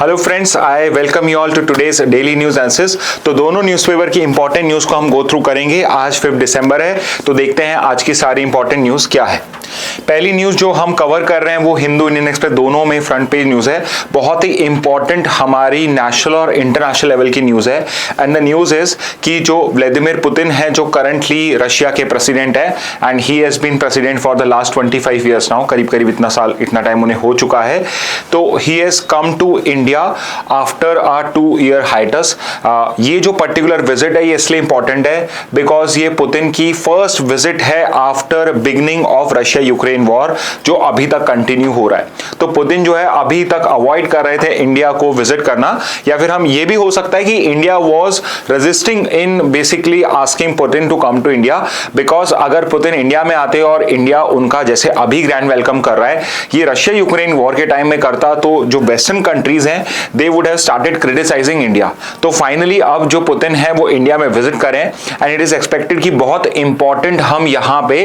Hello friends, I welcome you all to today's daily news analysis. तो दोनों newspaper की important news को हम गो थ्रू करेंगे। आज 5 दिसंबर है, तो देखते हैं आज की सारी इंपॉर्टेंट न्यूज़ क्या है। पहली न्यूज़ जो हम कवर कर रहे हैं वो हिंदू इंडियन एक्सप्रेस दोनों में फ्रंट पेज न्यूज़ है। बहुत ही इंपॉर्टेंट हमारी नेशनल और इंटरनेशनल लेवल की न्यूज़ है। एंड द न्यूज़ इज कि जो व्लादिमीर पुतिन है, जो करंटली रशिया के प्रेसिडेंट है, and he has been president for the last 25 years now, करीब करीब इतना टाइम उन्हें हो चुका है। तो he has come to India after a 2 year hiatus. ये जो पर्टिकुलर विजिट है ये इसलिए इंपॉर्टेंट है बिकॉज ये पुतिन की फर्स्ट विजिट है after beginning of Russia Ukraine war, जो अभी तक कंटिन्यू हो रहा है। तो पुतिन जो है अभी तक अवॉइड कर रहे थे इंडिया को विजिट करना, या फिर हम ये भी हो सकता है कि India was resisting in basically asking Putin to come to India, because अगर पुतिन इंडिया में आते और इंडिया उनका जैसे अभी ग्रैंड वेलकम कर रहा है, ये रशिया यूक्रेन वॉर के टाइम में करता तो जो वेस्टर्न कंट्रीज हैं they would have started criticising India. तो फाइनली अब जो पुतिन है वो इंडिया में विजिट करें, एंड इट इज एक्सपेक्टेड कि बहुत इंपॉर्टेंट हम यहाँ पे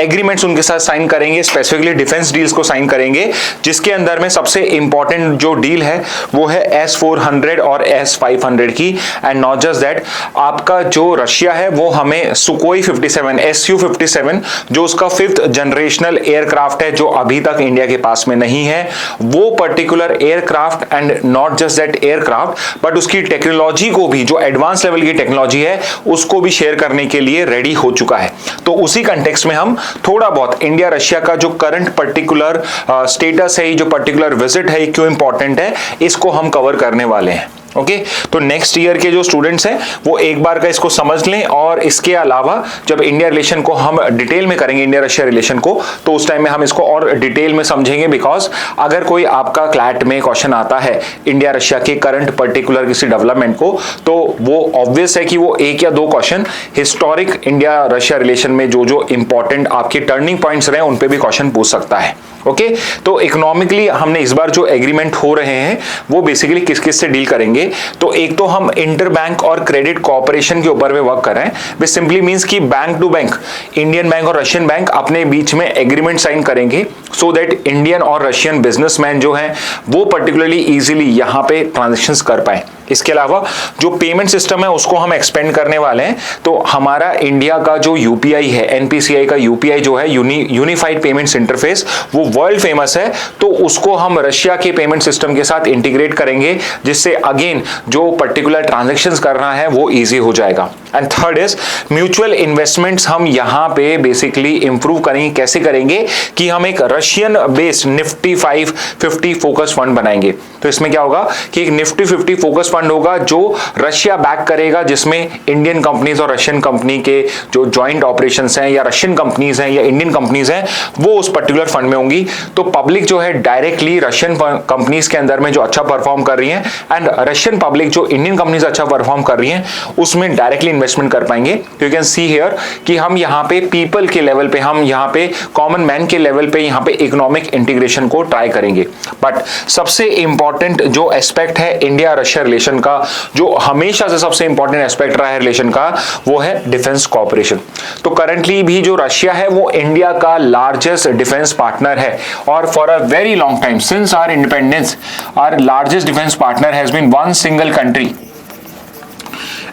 एग्रीमेंट्स उनके साथ साइन करेंगे, स्पेसिफिकली डिफेंस डील्स को साइन करेंगे, जिसके अंदर में सबसे इंपॉर्टेंट जो डील है वो है S-400 और S-500 की। एंड नॉट जस्ट दैट, आपका जो रशिया है वो हमें सुकोई 57 Su-57 जो उसका 5th जनरेशनल एयरक्राफ्ट है, जो अभी तक इंडिया के पास में नहीं है, वो particular aircraft, and not just that aircraft but उसकी टेक्नोलॉजी को भी, जो एडवांस लेवल की टेक्नोलॉजी है उसको भी शेयर करने के लिए रेडी हो चुका है। तो उसी कंटेक्स्ट में हम थोड़ा बहुत इंडिया रशिया का जो करंट पर्टिकुलर स्टेटस है, जो पर्टिकुलर विजिट है, क्यों इंपॉर्टेंट है, इसको हम कवर करने वाले हैं। ओके तो नेक्स्ट ईयर के जो स्टूडेंट्स हैं वो एक बार का इसको समझ लें, और इसके अलावा जब इंडिया रिलेशन को हम डिटेल में करेंगे, इंडिया रशिया रिलेशन को, तो उस टाइम में हम इसको और डिटेल में समझेंगे। बिकॉज अगर कोई आपका क्लैट में क्वेश्चन आता है इंडिया रशिया के करंट पर्टिकुलर किसी डेवलपमेंट को, तो वो ऑब्वियस है कि वो 1 या 2 question historic India Russia relation में जो जो इंपॉर्टेंट आपके टर्निंग पॉइंट्स रहे उन पे भी क्वेश्चन पूछ सकता है। ओके तो इकोनॉमिकली हमने इस बार जो एग्रीमेंट हो रहे हैं वो बेसिकली किस किस से डील करेंगे। तो एक तो हम इंटर बैंक और क्रेडिट कोऑपरेशन के ऊपर में वर्क कर रहे हैं, विच सिंपली मींस कि bank to bank Indian bank और रशियन बैंक अपने बीच में एग्रीमेंट साइन करेंगे, सो दैट इंडियन और रशियन बिजनेसमैन जो हैं वो पर्टिकुलरली इजीली यहाँ पे ट्रांजेक्शंस कर पाए। इसके अलावा जो पेमेंट सिस्टम है उसको हम एक्सपेंड करने वाले हैं। तो हमारा इंडिया का जो यूपीआई है, एनपीसीआई का यूपीआई जो है, यूनिफाइड पेमेंट्स इंटरफेस, वो वर्ल्ड फेमस है, तो उसको हम रशिया के पेमेंट सिस्टम के साथ इंटीग्रेट करेंगे, जिससे अगेन जो पर्टिकुलर ट्रांजैक्शंस करना है वो इजी हो जाएगा। And third is mutual investments हम यहाँ पे बेसिकली इंप्रूव करेंगे। कैसे करेंगे कि हम एक Russian based Nifty 550 focus fund बनाएंगे। तो इसमें क्या होगा कि एक निफ्टी 50 फोकस फंड होगा जो रशिया बैक करेगा, जिसमें इंडियन कंपनीज और रशियन कंपनी के जो जॉइंट ऑपरेशंस हैं, या रशियन कंपनीज हैं या इंडियन कंपनीज हैं, वो उस पर्टिकुलर फंड में होंगी। तो पब्लिक जो है डायरेक्टली रशियन कंपनीज के अंदर में जो अच्छा परफॉर्म कर रही हैं, एंड रशियन पब्लिक जो इंडियन कंपनीज अच्छा परफॉर्म कर रही हैं उसमें डायरेक्टली इन्वेस्टमेंट कर पाएंगे। यू कैन सी हियर कि हम यहाँ पे पीपल के लेवल पे, हम यहाँ पे कॉमन मैन के लेवल पे यहाँ पे इकोनॉमिक इंटीग्रेशन को ट्राई करेंगे। बट सबसे इंपॉर्टेंट जो एस्पेक्ट है इंडिया रशिया रिलेशन का, जो हमेशा से सबसे इंपॉर्टेंट एस्पेक्ट रहा है रिलेशन का, वो है डिफेंस कॉपरेशन। तो करंटली भी जो रशिया है वो इंडिया का लार्जेस्ट डिफेंस पार्टनर है, और for a very long time since our independence our largest defence partner has been one single country,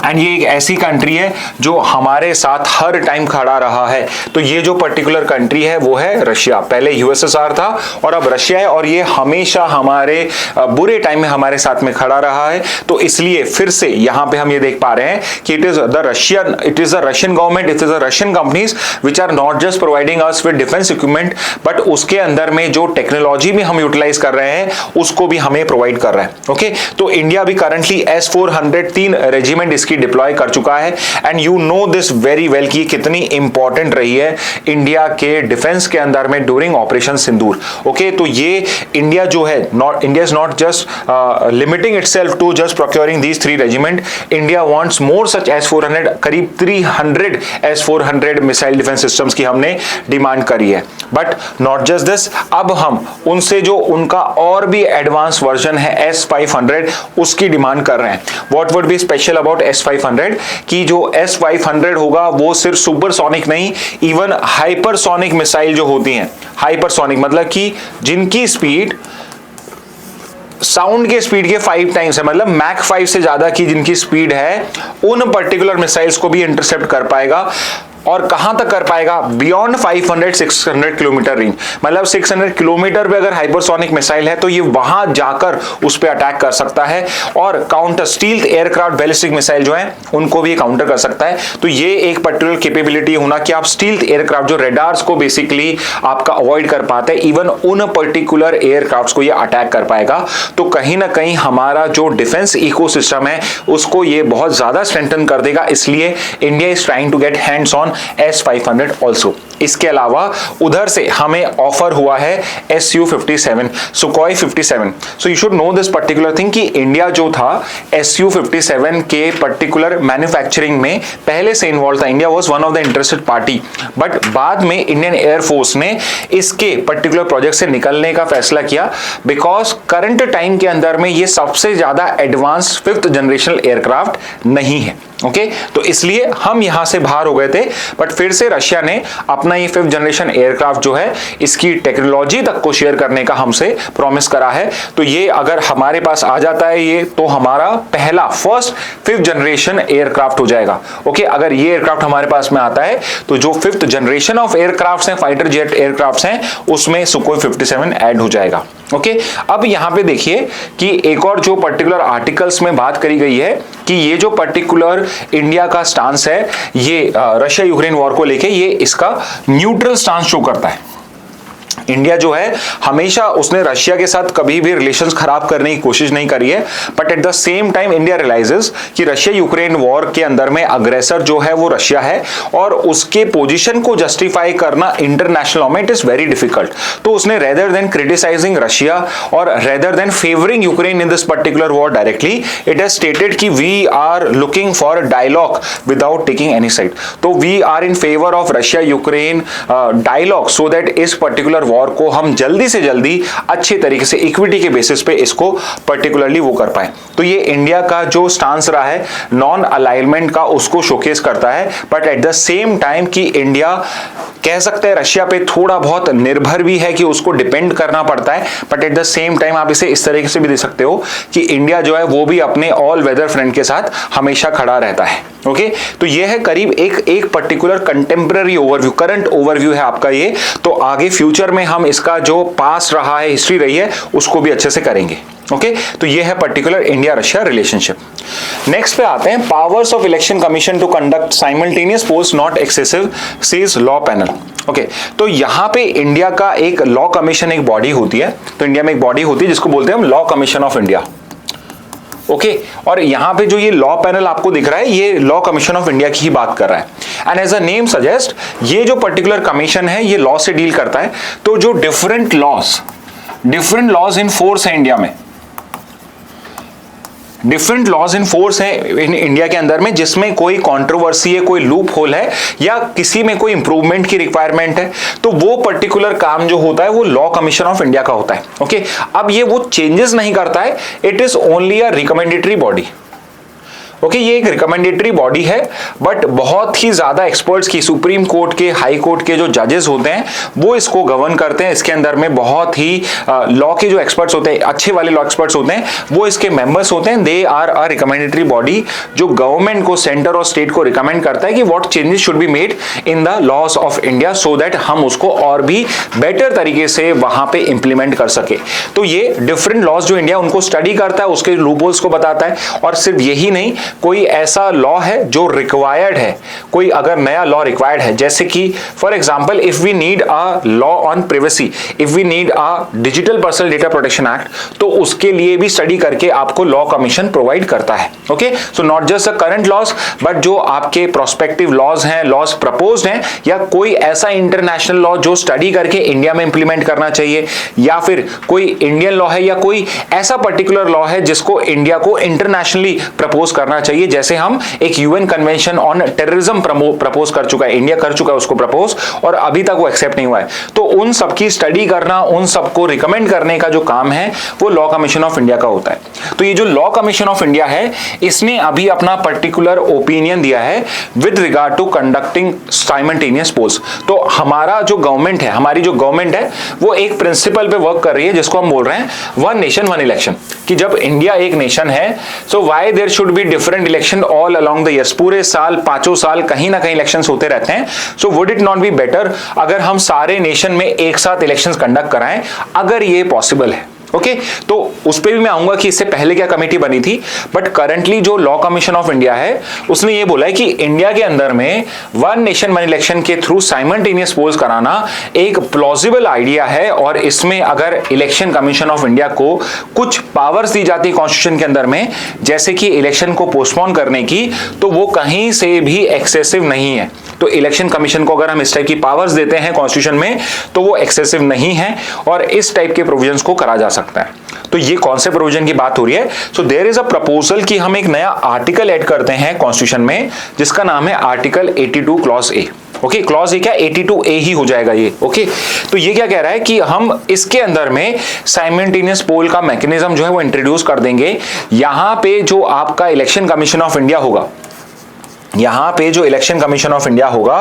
and ये एक ऐसी कंट्री है जो हमारे साथ हर टाइम खड़ा रहा है। तो ये जो पर्टिकुलर कंट्री है वो है रशिया। पहले यूएसएसआर था और अब रशिया है, और ये हमेशा हमारे बुरे टाइम में हमारे साथ में खड़ा रहा है। तो इसलिए फिर से यहाँ पे हम ये देख पा रहे हैं कि it is the Russian government, it is the Russian companies which are not just providing us with defence equipment, but उसके अंदर में जो टेक्नोलॉजी भी हम यूटिलाइज कर रहे हैं उसको भी हमें प्रोवाइड कर रहा है। ओके तो इंडिया भी करंटली S-400 3 रेजिमेंट इसकी डिप्लॉय कर चुका है, and you know this very well कि कितनी इंपॉर्टेंट रही है इंडिया के डिफेंस के अंदर में ड्यूरिंग ऑपरेशन सिंदूर। ओके तो ये इंडिया जो है, India is not just limiting itself to just procuring these 3 regiment, India wants more such S-400, करीब 300 S-400 मिसाइल डिफेंस सिस्टम्स की हमने डिमांड करी है। बट नॉट जस्ट दिस, अब हम उनसे जो उनका और भी एडवांस वर्जन है S-500 उसकी डिमांड कर रहे हैं। What would be special about S-500 कि जो S-500 होगा वो सिर्फ सुपरसोनिक नहीं, इवन हाइपरसोनिक मिसाइल जो होती हैं, हाइपरसोनिक मतलब कि जिनकी स्पीड साउंड के स्पीड के 5 टाइम्स है, मतलब मैक 5 से ज्यादा की जिनकी स्पीड है, उन पर्टिकुलर मिसाइल्स को भी इंटरसेप्ट कर पाएगा। और कहां तक कर पाएगा? बियॉन्ड 500-600 किलोमीटर रेंज, मतलब 600 किलोमीटर पे अगर हाइपरसोनिक मिसाइल है तो ये वहां जाकर उस पर अटैक कर सकता है। और counter stealth aircraft ballistic missile जो है उनको भी काउंटर कर सकता है। तो ये एक पर्टिकुलर कैपेबिलिटी होना कि आप स्टील्थ एयरक्राफ्ट जो रेडार्स को बेसिकली आपका अवॉइड कर पाते हैं, इवन उन पर्टिकुलर एयरक्राफ्ट को ये अटैक कर पाएगा। तो कहीं ना कहीं हमारा जो डिफेंस इकोसिस्टम है उसको ये बहुत ज्यादा स्ट्रेंथन कर देगा। इसलिए India is trying to get hands on S-500 also. इसके अलावा उधर से हमें ऑफर हुआ है Su-57, Sukhoi 57। So you should know this particular thing कि इंडिया जो था Su-57 के पर्टिकुलर मैन्युफैक्चरिंग में पहले से इन्वॉल्व था। India was one of the interested party, but बाद में इंडियन एयरफोर्स ने इसके पर्टिकुलर प्रोजेक्ट से निकलने का फैसला किया, बिकॉज करंट टाइम के अंदर में ये सबसे ज्यादा एडवांस 5th जनरेशन एयरक्राफ्ट नहीं है। ओके तो इसलिए हम यहां से बाहर हो गए थे, बट फिर से रशिया ने अपना ये 5th जनरेशन एयरक्राफ्ट जो है इसकी टेक्नोलॉजी तक को शेयर करने का हमसे प्रॉमिस करा है। तो ये अगर हमारे पास आ जाता है ये, तो हमारा पहला फर्स्ट 5th जनरेशन एयरक्राफ्ट हो जाएगा। ओके अगर ये एयरक्राफ्ट हमारे पास में आता है तो जो 5th जनरेशन ऑफ एयरक्राफ्ट हैं, फाइटर जेट एयरक्राफ्ट हैं, उसमें सुखोई 57 ऐड हो जाएगा। ओके अब यहां पे देखिए कि एक और जो पर्टिकुलर आर्टिकल्स में बात करी गई है कि ये जो पर्टिकुलर इंडिया का स्टांस है ये रशिया यूक्रेन वॉर को लेके, ये इसका न्यूट्रल स्टांस शो करता है। इंडिया जो है हमेशा उसने रशिया के साथ कभी भी रिलेशंस खराब करने की कोशिश नहीं करी है, but at the same time India realises कि रशिया यूक्रेन वॉर के अंदर में अग्रेसर जो है वो रशिया है और उसके पोजीशन को जस्टिफाई करना इंटरनेशनल में इट इज वेरी डिफिकल्ट। तो उसने रेदर देन क्रिटिसाइजिंग रशिया और rather than favouring Ukraine in this particular war directly, it has stated कि we are looking for dialogue without taking any side. तो we are in favour of Russia Ukraine dialogue so that इस particular war को हम जल्दी से जल्दी अच्छे तरीके से इक्विटी के बेसिस पे इसको पर्टिकुलरली वो कर पाए। तो ये इंडिया का जो स्टांस रहा है नॉन अलाइनमेंट का, उसको शोकेस करता है। But at the same time कि इंडिया कह सकते हैं रशिया पे थोड़ा बहुत निर्भर भी है कि उसको डिपेंड करना पड़ता है, but at the same time आप इसे इस तरीके से भी देख सकते हो कि इंडिया जो है वो भी अपने ऑल वेदर फ्रेंड के साथ हमेशा खड़ा रहता है। ओके तो ये है करीब एक particular contemporary overview, current overview है आपका ये। तो आगे फ्यूचर में हम इसका जो पास्ट रहा है, हिस्ट्री रही है, उसको भी अच्छे से करेंगे। ओके तो ये है particular India Russia relationship. Next पे आते हैं, powers of election commission to conduct simultaneous polls not excessive says law panel. Okay तो यहां पे इंडिया का एक लॉ कमीशन एक बॉडी होती है। तो इंडिया में एक बॉडी होती है जिसको बोलते हैं हम law commission of India. Okay और यहां पे जो ये लॉ पैनल आपको दिख रहा है ये लॉ कमीशन ऑफ इंडिया की ही बात कर रहा है। And as a name suggest, ये जो पर्टिकुलर कमीशन है ये लॉ से डील करता है। तो जो डिफरेंट लॉज इन फोर्स है इंडिया में, डिफरेंट लॉज इन फोर्स है इन इंडिया के अंदर में, जिसमें कोई कंट्रोवर्सी है, कोई लूप होल है या किसी में कोई इंप्रूवमेंट की रिक्वायरमेंट है, तो वो पर्टिकुलर काम जो होता है वो लॉ कमीशन ऑफ इंडिया का होता है। ओके अब ये वो चेंजेस नहीं करता है, it is only a recommendatory body. Okay ये एक रिकमेंडेटरी बॉडी है, बट बहुत ही ज्यादा एक्सपर्ट्स की, सुप्रीम कोर्ट के, हाई कोर्ट के जो जजेस होते हैं वो इसको गवर्न करते हैं। इसके अंदर में बहुत ही लॉ के जो एक्सपर्ट्स होते हैं, अच्छे वाले लॉ एक्सपर्ट्स होते हैं, वो इसके मेंबर्स होते हैं। They are a recommendatory body जो गवर्नमेंट को, सेंटर और स्टेट को रिकमेंड करता है कि what changes should be made in the laws of India so that हम उसको और भी बेटर तरीके से वहां पे इंप्लीमेंट कर सके। तो ये डिफरेंट लॉज जो इंडिया उनको स्टडी करता है, उसके लूपहोल्स को बताता है। और सिर्फ यही नहीं, कोई ऐसा लॉ है जो रिक्वायर्ड है, कोई अगर नया लॉ रिक्वायर्ड है, जैसे कि for example if we need a law on privacy, if we need a digital personal data protection act, तो उसके लिए भी स्टडी करके आपको लॉ कमीशन प्रोवाइड करता है। Okay so not just the current laws, but जो आपके प्रोस्पेक्टिव लॉज हैं, लॉज प्रपोज्ड हैं, या कोई ऐसा इंटरनेशनल लॉ जो स्टडी करके इंडिया में इंप्लीमेंट करना चाहिए, या फिर कोई इंडियन लॉ है या कोई ऐसा पर्टिकुलर लॉ है जिसको इंडिया को इंटरनेशनली प्रपोज करना चाहिए। जैसे हम एक UN convention on terrorism propose कर चुका है, इंडिया कर चुका है उसको प्रपोज, और अभी तक वो एक्सेप्ट नहीं हुआ है। तो उन सब की स्टडी करना, उन सबको रिकमेंड करने का जो काम है वो लॉ कमीशन ऑफ इंडिया का होता है। तो ये जो लॉ कमीशन ऑफ इंडिया है, इसने अभी अपना पर्टिकुलर ओपिनियन दिया है with regard to conducting simultaneous polls. तो हमारा जो गवर्नमेंट है, हमारी जो गवर्नमेंट है, वो एक प्रिंसिपल पे वर्क कर रही है जिसको हम बोल रहे हैं वन नेशन वन इलेक्शन, कि जब इंडिया एक नेशन है so why there should be different election all along the years. पूरे साल, पांचों साल कहीं ना कहीं इलेक्शंस होते रहते हैं। So would it not be better अगर हम सारे नेशन में एक साथ इलेक्शंस कंडक्ट कराएं, अगर ये पॉसिबल है। ओके, तो उस पर भी मैं आऊंगा कि इससे पहले क्या कमेटी बनी थी, बट करंटली जो लॉ कमीशन ऑफ इंडिया है उसने ये बोला है कि इंडिया के अंदर में वन नेशन वन इलेक्शन के थ्रू साइमल्टेनियस पोल्स कराना एक प्लॉजिबल आइडिया है, और इसमें अगर इलेक्शन कमीशन ऑफ इंडिया को कुछ पावर्स दी जाती है कॉन्स्टिट्यूशन के अंदर में, जैसे कि इलेक्शन को पोस्टपोन करने की, तो वो कहीं से भी एक्सेसिव नहीं है। तो इलेक्शन कमीशन को अगर हम इस टाइप की पावर्स देते हैं कॉन्स्टिट्यूशन में तो वो एक्सेसिव नहीं है और इस टाइप के प्रोविजंस को करा जा सकता है। तो ये कौन से प्रोविजन की बात हो रही है? So there is a proposal कि हम एक नया आर्टिकल ऐड करते हैं कॉन्स्टिट्यूशन में जिसका नाम है article 82 clause A. Okay, clause A क्या, 82A ही हो जाएगा ये। ओके, तो ये क्या कह रहा है कि हम इसके अंदर में साइमल्टेनियस पोल का मैकेनिज्म जो है वो इंट्रोड्यूस कर देंगे। यहां पे जो आपका इलेक्शन कमीशन ऑफ इंडिया होगा, यहां पे जो इलेक्शन कमीशन ऑफ इंडिया होगा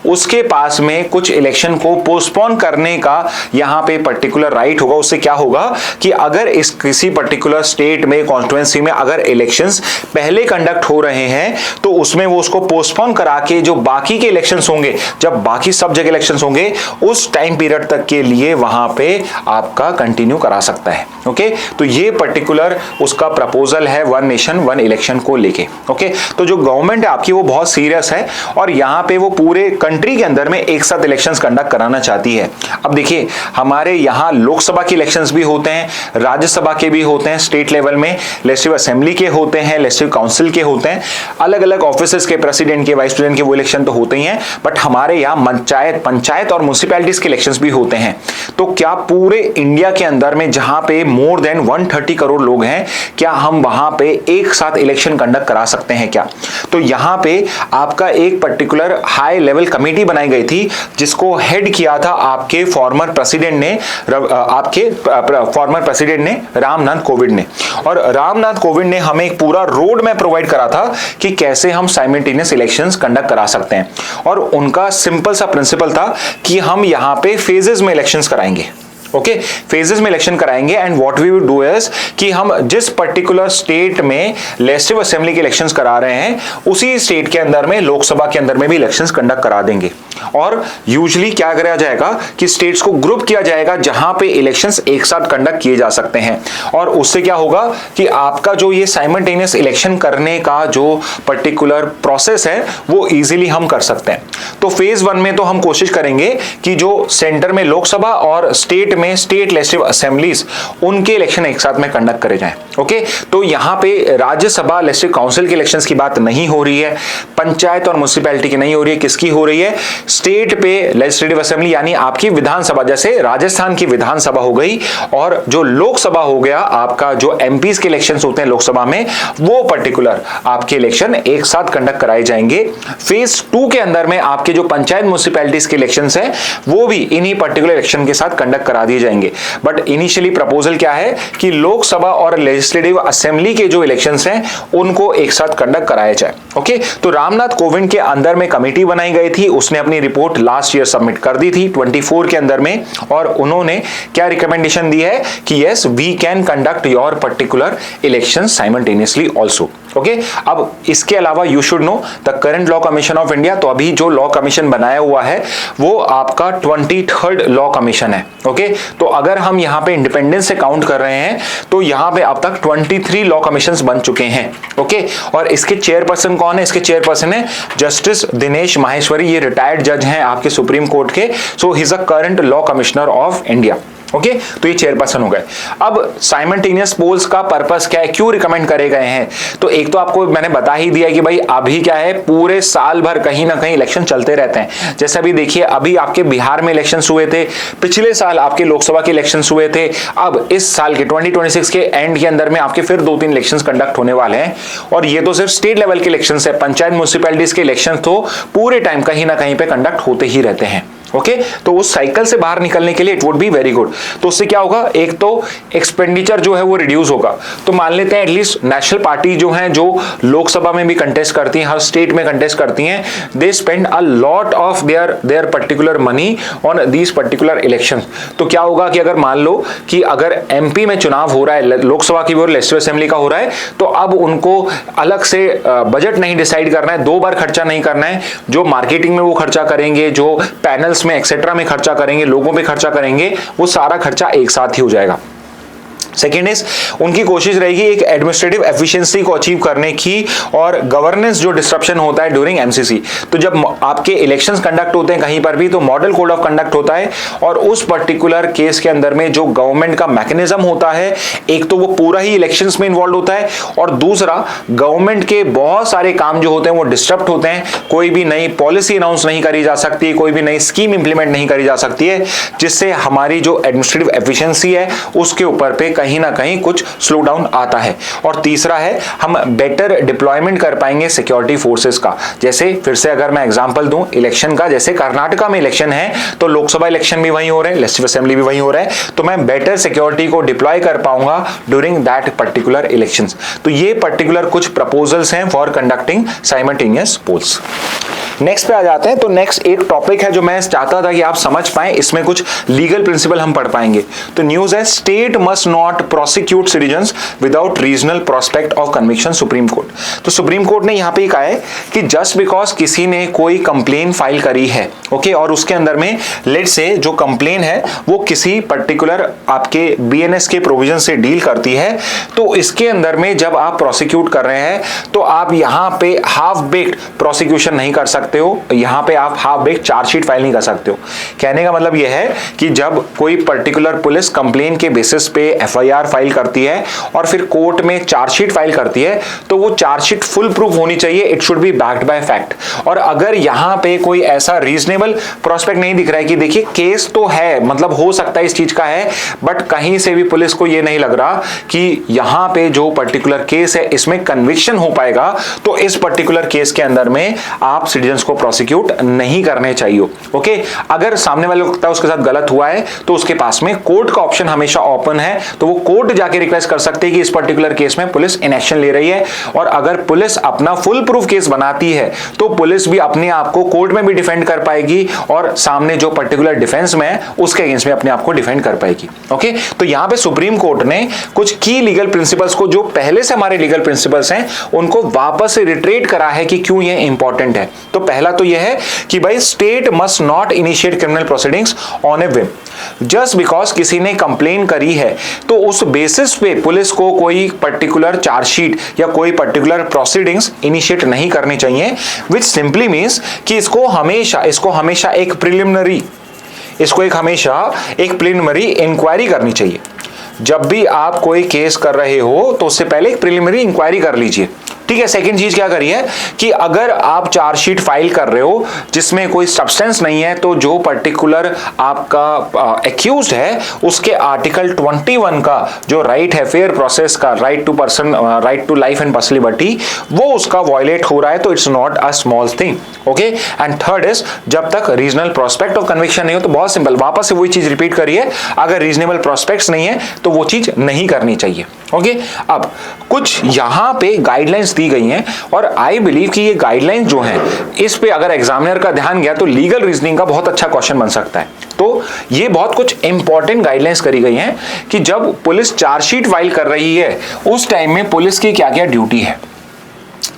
उसके पास में कुछ इलेक्शन को पोस्टपोन करने का यहां पे पर्टिकुलर राइट होगा। उससे क्या होगा कि अगर इस किसी पर्टिकुलर स्टेट में, कॉन्स्टिट्यूएंसी में अगर इलेक्शंस पहले कंडक्ट हो रहे हैं तो उसमें वो उसको पोस्टपोन करा के जो बाकी के इलेक्शंस होंगे, जब बाकी सब जगह इलेक्शंस होंगे, उस टाइम पीरियड तक के लिए वहां पे आपका कंटिन्यू करा सकता है। ओके, तो ये पर्टिकुलर उसका प्रपोजल है वन नेशन वन इलेक्शन को लेके। ओके, तो जो गवर्नमेंट है आपकी बहुत सीरियस है और यहां पे वो पूरे कंट्री के अंदर में एक साथ इलेक्शंस कंडक्ट कराना चाहती है। अब देखिए, हमारे यहां लोकसभा के इलेक्शंस भी होते हैं, राज्यसभा के भी होते हैं, स्टेट लेवल में लेजिस्लेटिव असेंबली के होते हैं, लेजिस्लेटिव काउंसिल के होते हैं, अलग अलग ऑफिसेस के, प्रेसिडेंट के, वाइस प्रेसिडेंट के, वो इलेक्शन तो होते ही हैं। बट हमारे यहां पंचायत और म्युनिसिपैलिटीज के इलेक्शंस भी होते हैं। तो क्या पूरे इंडिया के अंदर में जहां पे मोर देन 130 करोड़ लोग हैं, क्या हम वहां पे एक साथ इलेक्शन कंडक्ट करा सकते हैं क्या? तो यहां पे आपका एक पर्टिकुलर हाई लेवल कमेटी बनाई गई थी जिसको हेड किया था आपके फॉर्मर प्रेसिडेंट ने रामनाथ कोविंद ने। और रामनाथ कोविंद ने हमें एक पूरा रोड मैप प्रोवाइड करा था कि कैसे हम साइमल्टेनियस इलेक्शंस कंडक्ट करा सकते हैं। और उनका सिंपल सा प्रिंसिपल था कि हम यहां पे फेजेस में इलेक्शंस कराएंगे। ओके, फेजेस में इलेक्शन कराएंगे and what we will do is कि हम जिस पर्टिकुलर स्टेट में लेजिस्लेटिव असेंबली के इलेक्शंस करा रहे हैं उसी स्टेट के अंदर में लोकसभा के अंदर में भी इलेक्शंस कंडक्ट करा देंगे। और यूजुअली क्या करा जाएगा कि स्टेट्स को ग्रुप किया जाएगा जहां पे इलेक्शंस एक साथ कंडक्ट किए जा सकते हैं। और उससे क्या होगा कि आपका जो ये साइमल्टेनियस इलेक्शन करने का जो पर्टिकुलर प्रोसेस है वो इजीली हम कर सकते हैं। तो फेज 1 में तो हम कोशिश करेंगे कि जो सेंटर में लोकसभा और स्टेट में स्टेट लेजिस्लेटिव असेंबलीज उनके इलेक्शन एक साथ में कंडक्ट करे जाएं। ओके, तो यहां पे राज्यसभा लेजिस्लेटिव काउंसिल के इलेक्शंस की बात नहीं हो रही है, पंचायत और म्युनिसिपैलिटी की नहीं हो रही है, किसकी हो रही है? स्टेट पे लेजिस्लेटिव असेंबली यानी आपकी विधानसभा, जैसे राजस्थान की विधानसभा हो गई और जो लोकसभा हो गया आपका, जो एमपीज के इलेक्शंस होते हैं लोकसभा में, वो पर्टिकुलर आपके इलेक्शन एक साथ कंडक्ट कराए जाएंगे। फेज 2 के अंदर में आपके जो पंचायत म्युनिसिपैलिटीज के इलेक्शंस हैं वो भी इन्हीं पर्टिकुलर इलेक्शन के साथ कंडक्ट करा दिए जाएंगे। बट इनिशियली प्रपोजल क्या है कि लोकसभा और लेजिस्लेटिव असेंबली के जो इलेक्शंस हैं उनको एक साथ कंडक्ट कराया जाए। ओके, तो रामनाथ कोविंद के अंदर में कमेटी बनाई गई थी, उसने अपनी रिपोर्ट लास्ट ईयर सबमिट कर दी थी 24 के अंदर में, और उन्होंने क्या रिकमेंडेशन दी है कि yes we can conduct your particular election simultaneously also. Okay, अब इसके अलावा you should know the current law commission of India. तो अभी जो लॉ कमीशन बनाया हुआ है वो आपका 23rd लॉ कमीशन है। ओके, तो अगर हम यहाँ पे इंडिपेंडेंस से काउंट कर रहे हैं तो यहाँ पे अब तक 23 लॉ कमीशंस बन चुके हैं। ओके, और इसके चेयरपर्सन कौन है? इसके चेयरपर्सन है जस्टिस दिनेश माहेश्वरी, ये रिटायर्ड जज हैं आपके सुप्रीम कोर्ट के। So he is a current law commissioner of India. Okay, तो ये चेयरपर्सन हो गए। अब साइमल्टेनियस पोल्स का पर्पस क्या है, क्यों रिकमेंड करे गए हैं? तो एक तो आपको मैंने बता ही दिया कि भाई अभी क्या है, पूरे साल भर कहीं ना कहीं इलेक्शन चलते रहते हैं। जैसे अभी देखिए, अभी आपके बिहार में इलेक्शंस हुए थे, पिछले साल आपके लोकसभा के इलेक्शंस हुए थे, अब इस साल के 2026 के एंड के अंदर में आपके फिर 2-3 इलेक्शंस कंडक्ट होने वाले हैं। और ये तो सिर्फ स्टेट लेवल के इलेक्शंस है, पंचायत म्युनिसिपैलिटीज के इलेक्शंस तो पूरे टाइम कहीं ना कहीं पे कंडक्ट होते ही रहते हैं। ओके तो उस साइकिल से बाहर निकलने के लिए it would be very good. तो उससे क्या होगा, एक तो एक्सपेंडिचर जो है वो रिड्यूस होगा। तो मान लेते हैं एटलीस्ट नेशनल पार्टी जो है, जो लोकसभा में भी कंटेस्ट करती हैं, हर स्टेट में कंटेस्ट करती हैं, they spend a lot of their particular money on these particular election. तो क्या होगा कि अगर मान लो कि अगर एमपी में चुनाव हो रहा है, लोकसभा की और लेजिस्लेटिव असेंबली का हो रहा है, तो अब उनको अलग से बजट नहीं डिसाइड करना है, 2 बार खर्चा नहीं करना है। जो मार्केटिंग में वो खर्चा करेंगे, जो पैनल्स में एक्सेट्रा में खर्चा करेंगे, लोगों पे खर्चा करेंगे, वो सारा खर्चा एक साथ ही हो जाएगा। सेकेंड इज उनकी कोशिश रहेगी एक एडमिनिस्ट्रेटिव एफिशिएंसी को अचीव करने की, और गवर्नेंस जो डिस्ट्रप्शन होता है ड्यूरिंग एमसीसी। तो जब आपके इलेक्शंस कंडक्ट होते हैं कहीं पर भी, तो मॉडल कोड ऑफ कंडक्ट होता है, और उस पर्टिकुलर केस के अंदर में जो गवर्नमेंट का मैकेनिज्म होता है, एक तो वो पूरा ही इलेक्शंस में इन्वॉल्व होता है, और दूसरा गवर्नमेंट के बहुत सारे काम जो होते हैं वो डिस्टर्ब होते हैं। कोई भी नई पॉलिसी अनाउंस नहीं करी जा सकती, कोई भी नई स्कीम इंप्लीमेंट नहीं करी जा सकती है, जिससे हमारी जो एडमिनिस्ट्रेटिव एफिशिएंसी है उसके ऊपर पे कहीं ना कहीं कुछ स्लो डाउन आता है। और तीसरा है हम बेटर डिप्लॉयमेंट कर पाएंगे सिक्योरिटी फोर्सेस का। जैसे फिर से अगर मैं एग्जांपल दूं इलेक्शन का, जैसे कर्नाटका में इलेक्शन है तो लोकसभा इलेक्शन भी वहीं हो रहे हैं, लेजिस्लेटिव असेंबली भी वहीं हो रहा है, तो मैं बेटर सिक्योरिटी को डिप्लॉय कर पाऊंगा ड्यूरिंग दैट पर्टिकुलर इलेक्शंस। तो ये पर्टिकुलर कुछ प्रपोजल्स हैं for conducting simultaneous polls. Next पे आ जाते हैं। तो नेक्स्ट एक टॉपिक है जो मैं चाहता था कि आप समझ पाएं, इसमें कुछ लीगल प्रिंसिपल हम पढ़ पाएंगे। तो न्यूज है, state must not prosecute citizens without regional prospect of conviction, supreme court. तो सुप्रीम कोर्ट ने यहाँ पे कहा है कि जस्ट बिकॉज किसी ने कोई कंप्लेन फाइल करी है, ओके, और उसके अंदर में लेट से जो कंप्लेन है वो किसी पर्टिकुलर आपके बीएनएस के प्रोविजन से डील करती है, तो इसके अंदर में जब आप प्रोसिक्यूट कर रहे हैं तो आप यहाँ पे हाफ बेक्ड प्रोसिक्यूशन नहीं कर सकते हो, यहाँ पे आप हाफ बेक्ड चार्जशीट फाइल नहीं कर सकते हो। कहने का मतलब यह है कि जब कोई पर्टिकुलर पुलिस कंप्लेन के बेसिस पे एफआईआर फाइल करती है और फिर कोर्ट में चार्जशीट फाइल करती है, तो वो चार्जशीट फुल प्रूफ होनी चाहिए, it should be backed by fact. और अगर यहाँ पे कोई ऐसा रीजनेबल प्रोस्पेक्ट नहीं दिख रहा है कि देखिए केस तो है, मतलब हो सकता है इस चीज का है, बट कहीं से भी पुलिस को ये नहीं लग रहा कि यहाँ पे जो पर्टिकुलर केस है इसमें कन्विक्शन हो पाएगा, तो इस पर्टिकुलर केस के अंदर में आप सिटीजन्स को प्रोसिक्यूट नहीं करने चाहिए। ओके, अगर सामने वाले को लगता है उसके साथ गलत हुआ है तो उसके पास में कोर्ट का ऑप्शन हमेशा ओपन है, तो वो कोर्ट जाके रिक्वेस्ट कर सकते हैं कि इस पर्टिकुलर केस में पुलिस इनएक्शन ले रही है। और अगर पुलिस अपना फुल प्रूफ केस बनाती है तो पुलिस भी अपने आप को कोर्ट में भी डिफेंड कर पाएगी और सामने जो पर्टिकुलर डिफेंस में है उसके अगेंस्ट में अपने आप को डिफेंड कर पाएगी। ओके, तो यहां पे सुप्रीम कोर्ट ने कुछ की लीगल प्रिंसिपल्स को, जो पहले से हमारे लीगल प्रिंसिपल्स हैं, उनको वापस से रिट्रेट करा है कि क्यों ये इंपॉर्टेंट है। तो पहला तो यह है कि भाई state must not initiate criminal proceedings on A Vim. Just because किसी ने कंप्लेन करी है तो उस बेसिस पे पुलिस को कोई पर्टिकुलर चार्जशीट या कोई पर्टिकुलर प्रोसीडिंग्स इनिशिएट नहीं करनी चाहिए, विच सिंपली मीन्स कि इसको हमेशा एक प्रिलिमिनरी इंक्वायरी करनी चाहिए। जब भी आप कोई केस कर रहे हो तो उससे पहले एक प्रिलिमिनरी इंक्वायरी कर लीजिए, ठीक है। सेकंड चीज क्या करिए कि अगर आप चार्जशीट फाइल कर रहे हो जिसमें कोई सब्सटेंस नहीं है, तो जो पर्टिकुलर आपका एक्यूज्ड है उसके आर्टिकल 21 का जो राइट है फेयर प्रोसेस का, right to life and personal liberty, वो उसका वायलेट हो रहा है, तो it's not a small thing. Okay, and third is जब तक रीजनल प्रोस्पेक्ट ऑफ कन्विक्शन नहीं हो, तो बहुत सिंपल, वापस से वही चीज रिपीट करिए, अगर रीजनेबल प्रोस्पेक्ट्स नहीं है तो वो चीज नहीं करनी चाहिए। ओके, अब कुछ यहां पे गाइडलाइंस दी गई हैं और आई बिलीव कि ये गाइडलाइंस जो हैं इस पे अगर एग्जामिनर का ध्यान गया तो लीगल रीजनिंग का बहुत अच्छा क्वेश्चन बन सकता है। तो ये बहुत कुछ इंपॉर्टेंट गाइडलाइंस करी गई हैं कि जब पुलिस चार्जशीट फाइल कर रही है उस टाइम में पुलिस की क्या क्या ड्यूटी है।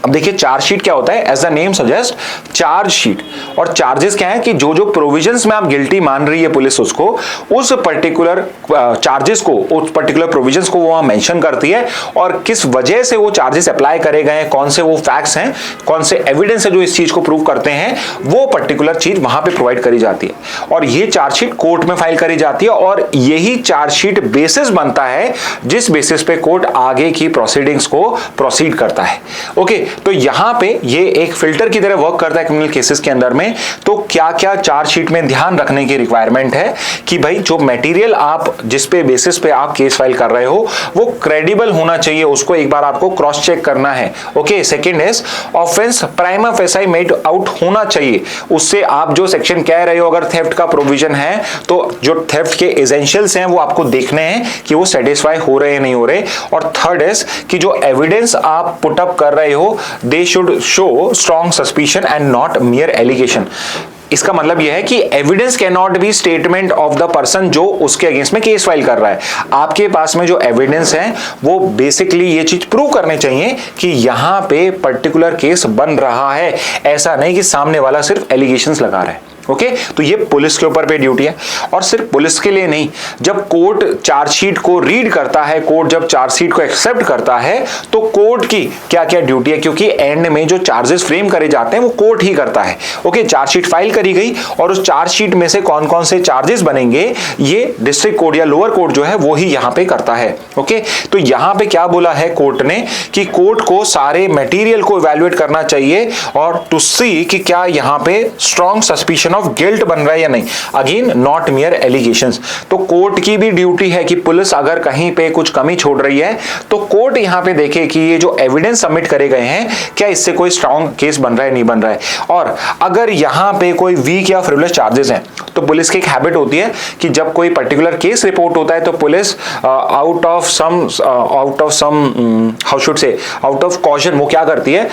अब देखिए चार्जशीट क्या होता है, as the name suggest chargesheet, और चार्जेस क्या है कि जो जो प्रोविजंस में आप गिल्टी मान रही है पुलिस उसको, उस पर्टिकुलर चार्जेस को, उस पर्टिकुलर प्रोविजंस को वो वहां मेंशन करती है और किस वजह से वो चार्जेस अप्लाई करे गए, कौन से वो फैक्ट्स हैं, कौन से एविडेंस है जो इस चीज को प्रूव करते हैं, वो पर्टिकुलर चीज वहां पे प्रोवाइड करी जाती है और ये चार्जशीट कोर्ट में फाइल करी जाती है और यही चार्जशीट बेसिस बनता है जिस बेसिस पे कोर्ट आगे की प्रोसीडिंग्स को प्रोसीड करता है। ओके, ओके, तो यहां पे ये एक फिल्टर की तरह वर्क करता है क्रिमिनल केसेस के अंदर में। तो क्या क्या चार्जशीट में ध्यान रखने की रिक्वायरमेंट है कि भाई जो मटेरियल आप जिस पे बेसिस पे आप केस फाइल कर रहे हो वो क्रेडिबल होना चाहिए, उसको एक बार आपको क्रॉस चेक करना है। Okay, second is offence prima facie made out होना चाहिए, उससे आप जो सेक्शन कह रहे हो अगर थेफ्ट का प्रोविजन है तो जो थेफ्ट के एसेंशियल्स हैं वो आपको देखने हैं कि वो सेटिस्फाई हो रहे हैं नहीं हो रहे। और थर्ड इज कि जो एविडेंस आप पुट अप कर रहे हो they should show strong suspicion and not mere allegation. इसका मतलब यह है कि evidence can not be statement of the person जो उसके अगेंस्ट में केस फाइल कर रहा है। आपके पास में जो एविडेंस है वो बेसिकली ये चीज प्रूव करने चाहिए कि यहां पे पर्टिकुलर केस बन रहा है, ऐसा नहीं कि सामने वाला सिर्फ एलिगेशंस लगा रहा है। ओके, तो ये पुलिस के ऊपर पे ड्यूटी है। और सिर्फ पुलिस के लिए नहीं, जब कोर्ट चार्जशीट को रीड करता है, कोर्ट जब चार्जशीट को एक्सेप्ट करता है तो कोर्ट की क्या क्या ड्यूटी है, क्योंकि एंड में जो चार्जेस फ्रेम करे जाते हैं वो कोर्ट ही करता है। ओके, चार्जशीट फाइल करी गई और उस चार्जशीट में से कौन कौन से चार्जेस बनेंगे ये डिस्ट्रिक्ट कोर्ट या लोअर कोर्ट जो है वो ही यहां पे करता है। ओके, तो यहां पे क्या बोला है कोर्ट ने कि कोर्ट को सारे मटेरियल को इवैल्यूएट करना चाहिए और टू सी कि क्या यहां पे स्ट्रॉन्ग सस्पिशन ऑफ गिल्ट बन रहा है या नहीं, अगेन नॉट मियर एलिगेशंस। तो कोर्ट की भी ड्यूटी है कि पुलिस अगर कहीं पे कुछ कमी छोड़ रही है तो कोर्ट यहां पे देखे कि ये जो एविडेंस सबमिट करे गए हैं क्या इससे कोई स्ट्रॉन्ग केस बन रहा है नहीं बन रहा है। और अगर यहां पे कोई वीक या फ्रिवलेस चार्जेस हैं तो पुलिस की एक हैबिट होती है कि जब कोई पर्टिकुलर केस रिपोर्ट होता है तो police out of somehow should say out of caution वो क्या करती है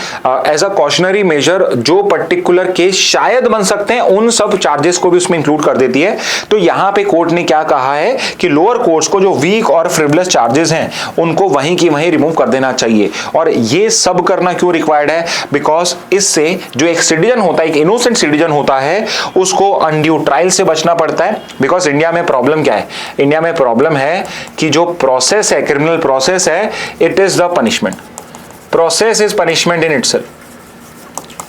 एज अ कॉशनरी मेजर जो पर्टिकुलर केस शायद बन सकते हैं उन सब चार्जेस को भी उसमें इंक्लूड कर देती है। तो यहां पे कोर्ट ने क्या कहा है कि लोअर कोर्ट्स को जो वीक और फ्रिवलेस चार्जेस हैं उनको वहीं की वहीं रिमूव कर देना चाहिए। और ये सब करना क्यों रिक्वायर्ड है, बिकॉज इससे जो एक सिटीजन होता है, एक इनोसेंट सिटीजन होता है, उसको अनड्यू ट्रायल से बचना पड़ता है। बिकॉज इंडिया में प्रॉब्लम क्या है, इंडिया में प्रॉब्लम है कि जो प्रोसेस है, क्रिमिनल प्रोसेस है, it is the punishment. Process is punishment in itself.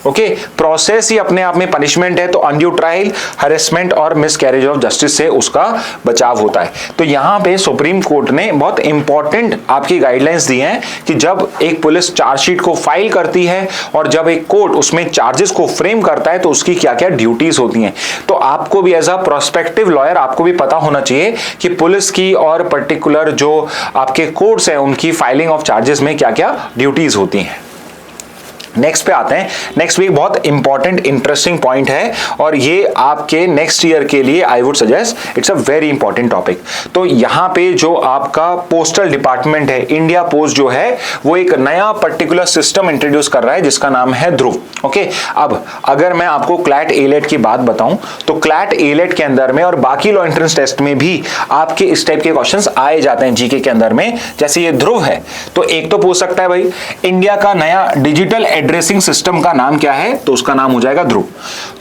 Okay, process ही अपने आप में पनिशमेंट है। तो अनड्यू ट्रायल, हरेसमेंट और मिसकैरेज ऑफ जस्टिस से उसका बचाव होता है। तो यहां पे सुप्रीम कोर्ट ने बहुत इंपॉर्टेंट आपकी गाइडलाइंस दी हैं कि जब एक पुलिस चार्जशीट को फाइल करती है और जब एक कोर्ट उसमें चार्जेस को फ्रेम करता है तो उसकी क्या क्या ड्यूटीज होती हैं। तो आपको भी एज अ प्रोस्पेक्टिव लॉयर आपको भी पता होना चाहिए कि पुलिस की और पर्टिकुलर जो आपके कोर्ट्स हैं उनकी फाइलिंग ऑफ चार्जेस में क्या क्या ड्यूटीज होती हैं। नेक्स्ट पे आते हैं। नेक्स्ट भी एक बहुत इंपॉर्टेंट इंटरेस्टिंग पॉइंट है और ये आपके नेक्स्ट ईयर के लिए I would suggest it's a very important topic. तो यहाँ पे जो आपका पोस्टल डिपार्टमेंट है, इंडिया पोस्ट जो है वो एक नया पर्टिकुलर सिस्टम इंट्रोड्यूस कर रहा है जिसका नाम है ध्रुव। ओके, अब अगर मैं आपको क्लैट एलेट की बात बताऊं तो क्लैट एलेट के अंदर में और बाकी लॉ एंट्रेंस टेस्ट में भी आपके इस टाइप के क्वेश्चंस आए जाते हैं जीके के अंदर में। जैसे ये ध्रुव है तो एक तो पूछ सकता है भाई इंडिया का नया डिजिटल एड्रेसिंग सिस्टम का नाम क्या है, तो उसका नाम हो जाएगा ध्रुव।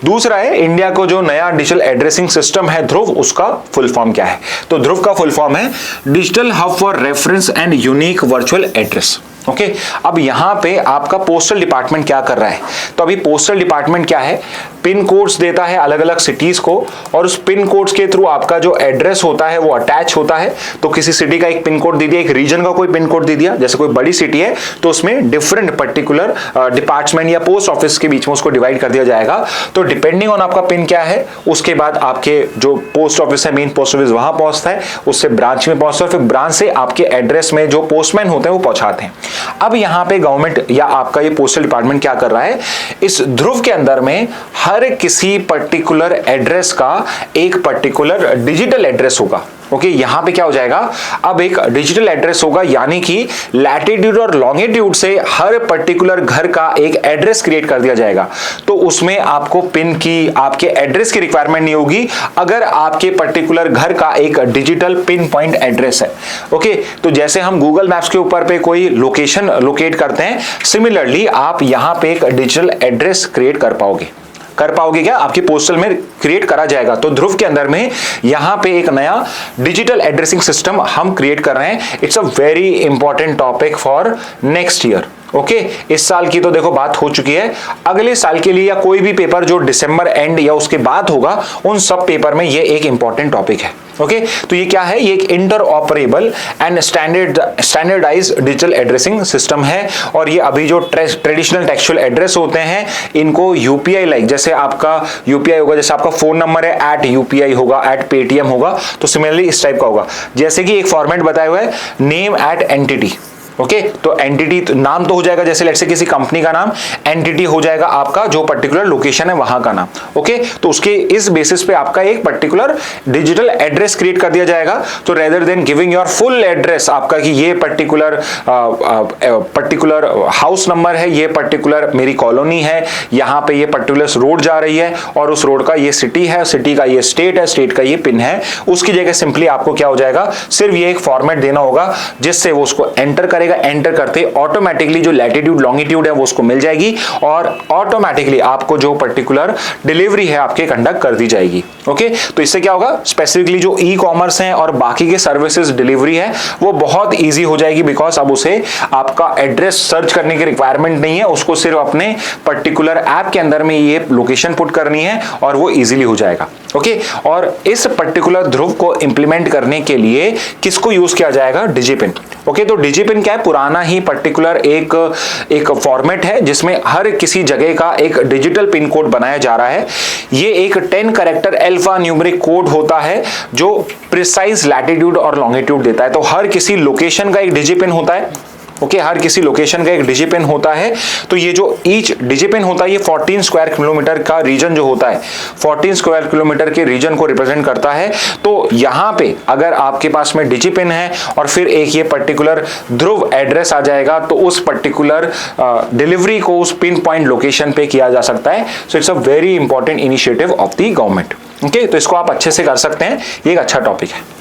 दूसरा है इंडिया को जो नया डिजिटल एड्रेसिंग सिस्टम है ध्रुव, उसका फुल फॉर्म क्या है, तो ध्रुव का फुल फॉर्म है digital hub for reference and unique virtual address. Okay, अब यहां पे आपका पोस्टल डिपार्टमेंट क्या कर रहा है, तो अभी पोस्टल डिपार्टमेंट क्या है, पिन कोड्स देता है अलग अलग सिटीज को और उस पिन कोड्स के थ्रू आपका जो एड्रेस होता है वो अटैच होता है। तो किसी सिटी का एक पिन कोड दे दिया, एक रीजन का कोई पिन कोड दे दिया, जैसे कोई बड़ी सिटी है तो उसमें डिफरेंट पर्टिकुलर डिपार्टमेंट या पोस्ट ऑफिस के बीच में उसको डिवाइड कर दिया जाएगा। तो डिपेंडिंग ऑन आपका पिन क्या है उसके बाद आपके जो पोस्ट ऑफिस है, मेन पोस्ट ऑफिस वहां पहुंचता है, उससे ब्रांच में पहुंचता है, फिर ब्रांच से आपके एड्रेस में जो पोस्टमैन होते हैं वो पहुंचाते हैं। अब यहां पे गवर्नमेंट या आपका ये पोस्टल डिपार्टमेंट क्या कर रहा है, इस ध्रुव के अंदर में हर किसी पर्टिकुलर एड्रेस का एक पर्टिकुलर डिजिटल एड्रेस होगा। ओके, यहां पे क्या हो जाएगा, अब एक डिजिटल एड्रेस होगा, यानी कि लैटिट्यूड और लॉन्गिट्यूड से हर पर्टिकुलर घर का एक एड्रेस क्रिएट कर दिया जाएगा। तो उसमें आपको पिन की, आपके एड्रेस की रिक्वायरमेंट नहीं होगी अगर आपके पर्टिकुलर घर का एक डिजिटल पिन पॉइंट एड्रेस है। ओके, तो जैसे हम गूगल मैप्स के ऊपर पे कोई लोकेशन लोकेट करते हैं, सिमिलरली आप यहां पे एक डिजिटल एड्रेस क्रिएट कर पाओगे क्या, आपकी पोस्टल में क्रिएट करा जाएगा। तो ध्रुव के अंदर में यहां पे एक नया डिजिटल एड्रेसिंग सिस्टम हम क्रिएट कर रहे हैं। It's a very important topic for next year. Okay इस साल की तो देखो बात हो चुकी है, अगले साल के लिए या कोई भी पेपर जो दिसंबर एंड या उसके बाद होगा, उन सब पेपर में ये एक इंपॉर्टेंट टॉपिक है। ओके तो ये क्या है, ये एक interoperable and standardised digital addressing system है। और ये अभी जो ट्रेडिशनल टेक्सचुअल एड्रेस होते हैं इनको यूपीआई लाइक, जैसे आपका यूपीआई होगा, जैसे आपका फोन नंबर है @UPI होगा, @Paytm होगा, तो सिमिलरली इस टाइप का होगा। जैसे कि एक फॉर्मेट बताया हुआ है नेम @entity। ओके तो एंटिटी नाम तो हो जाएगा, जैसे लेट्स से किसी कंपनी का नाम, एंटिटी हो जाएगा आपका जो पर्टिकुलर लोकेशन है वहां का नाम। ओके तो उसके इस बेसिस पे आपका एक पर्टिकुलर डिजिटल एड्रेस क्रिएट कर दिया जाएगा। तो rather than giving your full address आपका कि ये पर्टिकुलर हाउस नंबर है, ये पर्टिकुलर मेरी कॉलोनी है, यहाँ पे ये पर्टिकुलर रोड जा रही है और उस रोड का ये सिटी है, सिटी का ये स्टेट है, स्टेट का ये पिन है, उसकी जगह सिंपली आपको क्या हो जाएगा, सिर्फ ये एक फॉर्मेट देना होगा जिससे वो उसको एंटर करेगा। एंटर करते ऑटोमेटिकली जो लैटिट्यूड लॉन्गिट्यूड है वो उसको मिल जाएगी और ऑटोमेटिकली आपको जो पर्टिकुलर डिलीवरी है आपके कंडक्ट कर दी जाएगी। ओके तो इससे क्या होगा, स्पेसिफिकली जो ई कॉमर्स है और बाकी के सर्विसेज डिलीवरी है वो बहुत इजी हो जाएगी, बिकॉज अब उसे आपका एड्रेस सर्च करने की रिक्वायरमेंट नहीं है, उसको सिर्फ अपने पर्टिकुलर ऐप के अंदर में ये लोकेशन पुट करनी है और वो इजीली हो जाएगा। ओके और इस पर्टिकुलर ध्रुव को इंप्लीमेंट करने के लिए किसको यूज किया जाएगा, डिजिपिन। ओके तो डिजिपिन क्या है, पुराना ही पर्टिकुलर एक फॉर्मेट है जिसमें हर किसी जगह का एक डिजिटल पिन कोड बनाया जा रहा है। ये एक 10 कैरेक्टर अल्फा न्यूमेरिक कोड होता है जो प्रिसाइज लैटिट्यूड और लॉन्गिट्यूड देता है। तो हर किसी लोकेशन का एक डिजिपिन होता है। ओके हर किसी लोकेशन का एक डिजिपिन होता है। तो ये जो ईच डिजिपिन होता है ये 14 स्क्वायर किलोमीटर का रीजन जो होता है, 14 स्क्वायर किलोमीटर के रीजन को रिप्रेजेंट करता है। तो यहाँ पे अगर आपके पास में डिजिपिन है और फिर एक ये पर्टिकुलर ध्रुव एड्रेस आ जाएगा तो उस पर्टिकुलर डिलीवरी को उस पिन पॉइंट लोकेशन पे किया जा सकता है। So it's a very important initiative of the government. Okay तो इसको आप अच्छे से कर सकते हैं, ये एक अच्छा टॉपिक है।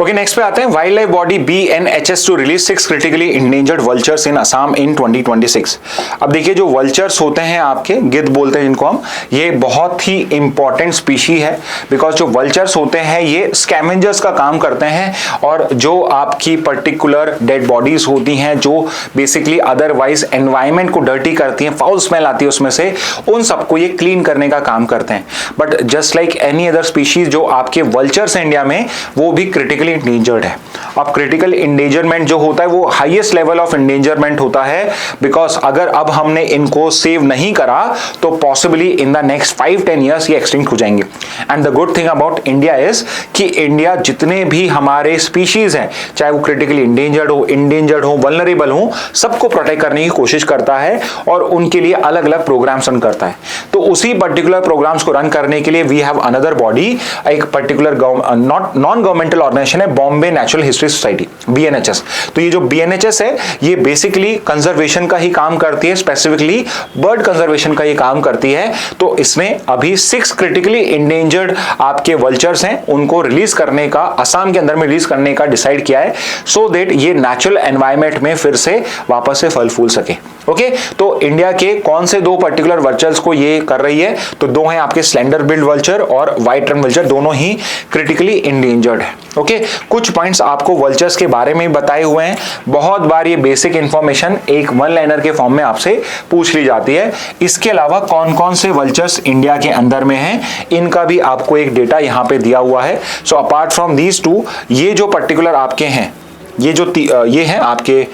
ओके नेक्स्ट पे आते हैं, wild life body BNHS to release 6 critically endangered vultures in Assam in 2026। अब देखिए जो वल्चर्स होते हैं आपके गिद्ध बोलते हैं जिनको हम, ये बहुत ही इंपॉर्टेंट स्पीशी है, बिकॉज जो वल्चर्स होते हैं ये स्कैवेंजर्स का काम करते हैं और जो आपकी पर्टिकुलर डेड बॉडीज होती हैं जो बेसिकली अदरवाइज एनवायरमेंट को डर्टी करती हैं, फाउल स्मेल आती है उसमें से, उन सबको ये क्लीन करने का काम करते हैं। But just like any other species जो आपके वल्चर्स हैं इंडिया में वो भी क्रिटिकली इंडेंजर्ड है। अब क्रिटिकल इंडेंजरमेंट जो होता है वो हाईएस्ट लेवल ऑफ इंडेंजरमेंट होता है, बिकॉज अगर अब हमने इनको सेव नहीं करा तो possibly in the next 5-10 years ये एक्सटिंक्ट हो जाएंगे। And the good thing about India is कि इंडिया जितने भी हमारे स्पीशीज हैं, चाहे वो क्रिटिकली इंडेंजर्ड हो, वल्नरेबल हो, सबको प्रोटेक्ट करने की कोशिश करता है और उनके लिए अलग अलग प्रोग्राम्स रन करता है। तो उसी पर्टिकुलर प्रोग्राम्स को रन करने के लिए वी हैव अनदर बॉडी, एक पर्टिकुलर नॉन गवर्नमेंटल ऑर्गेनाइजेशन है Bombay natural history society BNHS। तो ये जो BNHS है ये बेसिकली कंजर्वेशन का ही काम करती है, स्पेसिफिकली बर्ड कंजर्वेशन का ये काम करती है। तो इसने अभी 6 क्रिटिकली इंडेंजर्ड आपके वल्चर्स हैं उनको रिलीज करने का, असम के अंदर में रिलीज करने का डिसाइड किया है, सो दैट ये नेचुरल एनवायरमेंट में फिर से वापस से फल फूल सके। ओके तो इंडिया के कौन से 2 पर्टिकुलर वल्चर्स को ये कर रही है, तो 2 हैं आपके स्लेंडर बिल्ड वल्चर और व्हाइट रन वल्चर, दोनों ही क्रिटिकली इंडेंजर्ड है। ओके कुछ पॉइंट्स आपको वल्चर्स के बारे में बताए हुए हैं। बहुत बार ये बेसिक इंफॉर्मेशन एक वन लाइनर के फॉर्म में आपसे पूछ ली जाती है। इसके अलावा कौन कौन से वल्चर्स इंडिया के अंदर में हैं इनका भी आपको एक डेटा यहाँ पे दिया हुआ है। सो अपार्ट फ्रॉम दीज 2 ये जो पर्टिकुलर आपके हैं, ये जो ये हैं आपके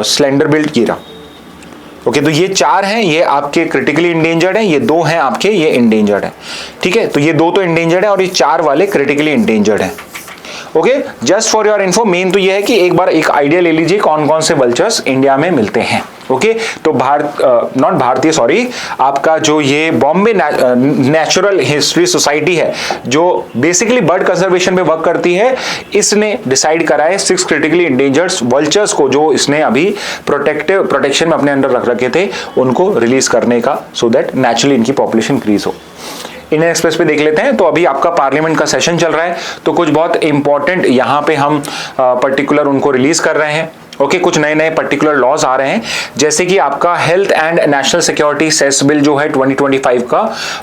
स्लेंडर बिल्ड कीरा। ओके तो ये 4 हैं, ये आपके क्रिटिकली इंडेंजर्ड हैं, ये 2 हैं आपके ये इंडेंजर्ड हैं। ठीक है तो ये 2 तो इंडेंजर्ड है और ये 4 वाले क्रिटिकली इंडेंजर्ड हैं। Okay just for your info, main तो ये है कि एक बार एक आइडिया ले लीजिए कौन कौन से वल्चर्स इंडिया में मिलते हैं। ओके तो आपका जो ये बॉम्बे नेचुरल हिस्ट्री सोसाइटी है जो बेसिकली बर्ड कंजर्वेशन पे वर्क करती है, इसने डिसाइड करा है 6 क्रिटिकली इंडेंजर्ड वल्चर्स को जो इसने अभी प्रोटेक्शन में अपने अंडर रख रखे थे उनको रिलीज करने का, सो दैट नेचुरली इनकी पॉपुलेशन इंक्रीज हो। इंडियन एक्सप्रेस पे देख लेते हैं। तो अभी आपका पार्लियामेंट का सेशन चल रहा है तो कुछ बहुत इंपॉर्टेंट यहाँ पे हम पर्टिकुलर उनको रिलीज कर रहे हैं। ओके कुछ नए नए पर्टिकुलर लॉज आ रहे हैं, जैसे कि आपका health and national security cess bill जो है 2025 का,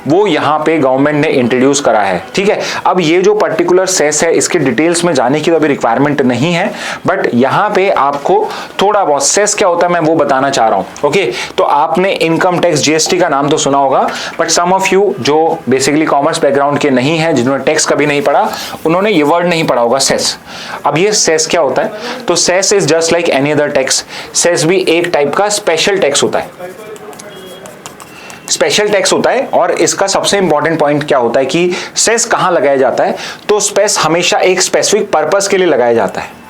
वो यहाँ पे गवर्नमेंट ने इंट्रोड्यूस करा है। ठीक है, अब ये जो पर्टिकुलर सेस है इसके डिटेल्स में जाने की तो अभी रिक्वायरमेंट नहीं है, बट यहाँ पे आपको थोड़ा बहुत सेस क्या होता है मैं वो बताना चाह रहा हूँ। ओके, तो आपने इनकम टैक्स जीएसटी का नाम तो सुना होगा, बट सम ऑफ यू जो बेसिकली कॉमर्स बैकग्राउंड के नहीं है, जिन्होंने टैक्स कभी नहीं पढ़ा, उन्होंने ये वर्ड नहीं पढ़ा होगा सेस। अब ये सेस क्या होता है? तो cess is just like any other tax. Cess भी एक टाइप का स्पेशल टैक्स होता है, स्पेशल टैक्स होता है। और इसका सबसे इंपॉर्टेंट पॉइंट क्या होता है कि सेस कहां लगाया जाता है? तो सेस हमेशा एक स्पेसिफिक पर्पस के लिए लगाया जाता है।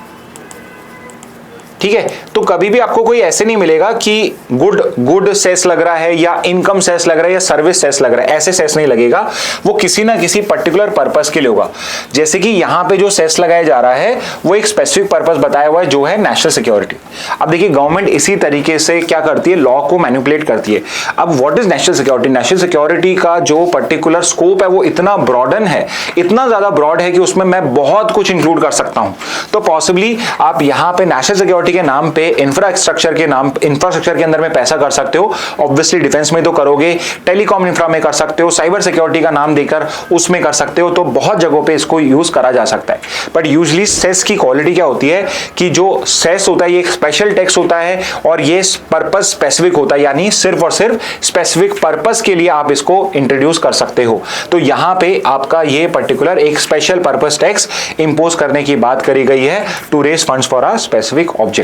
ठीक है, तो कभी भी आपको कोई ऐसे नहीं मिलेगा कि गुड सेस लग रहा है या इनकम सेस लग रहा है या सर्विस सेस लग रहा है, ऐसे सेस नहीं लगेगा। वो किसी ना किसी पर्टिकुलर पर्पस के लिए होगा। जैसे कि यहां पे जो सेस लगाया जा रहा है वो एक स्पेसिफिक पर्पस बताया हुआ है, जो है नेशनल सिक्योरिटी। अब देखिए गवर्नमेंट इसी तरीके से क्या करती है, लॉ को मैनिपुलेट करती है। अब what is national security? National security का जो पर्टिकुलर स्कोप है वो इतना ब्रॉडन है, इतना ज्यादा ब्रॉड है कि उसमें मैं बहुत कुछ इंक्लूड कर सकता हूं। तो पॉसिबली आप यहां पे नेशनल सिक्योरिटी के नाम पे इंफ्रास्ट्रक्चर के अंदर में पैसा कर सकते हो। ऑब्वियसली डिफेंस में तो करोगे, टेलीकॉम इंफ्रा में कर सकते हो, साइबर सिक्योरिटी का नाम देकर उसमें कर सकते हो। तो बहुत जगहों पे इसको यूज करा जा सकता है। बट यूजुअली सेस की क्वालिटी क्या होती है कि जो सेस होता है ये एक स्पेशल टैक्स होता है और ये पर्पस स्पेसिफिक होता है, यानी सिर्फ और सिर्फ स्पेसिफिक पर्पस के लिए आप इसको इंट्रोड्यूस कर सकते हो। तो यहां पे आपका ये पर्टिकुलर एक स्पेशल पर्पस टैक्स इंपोज करने की बात करी गई है to raise funds for a specific objective.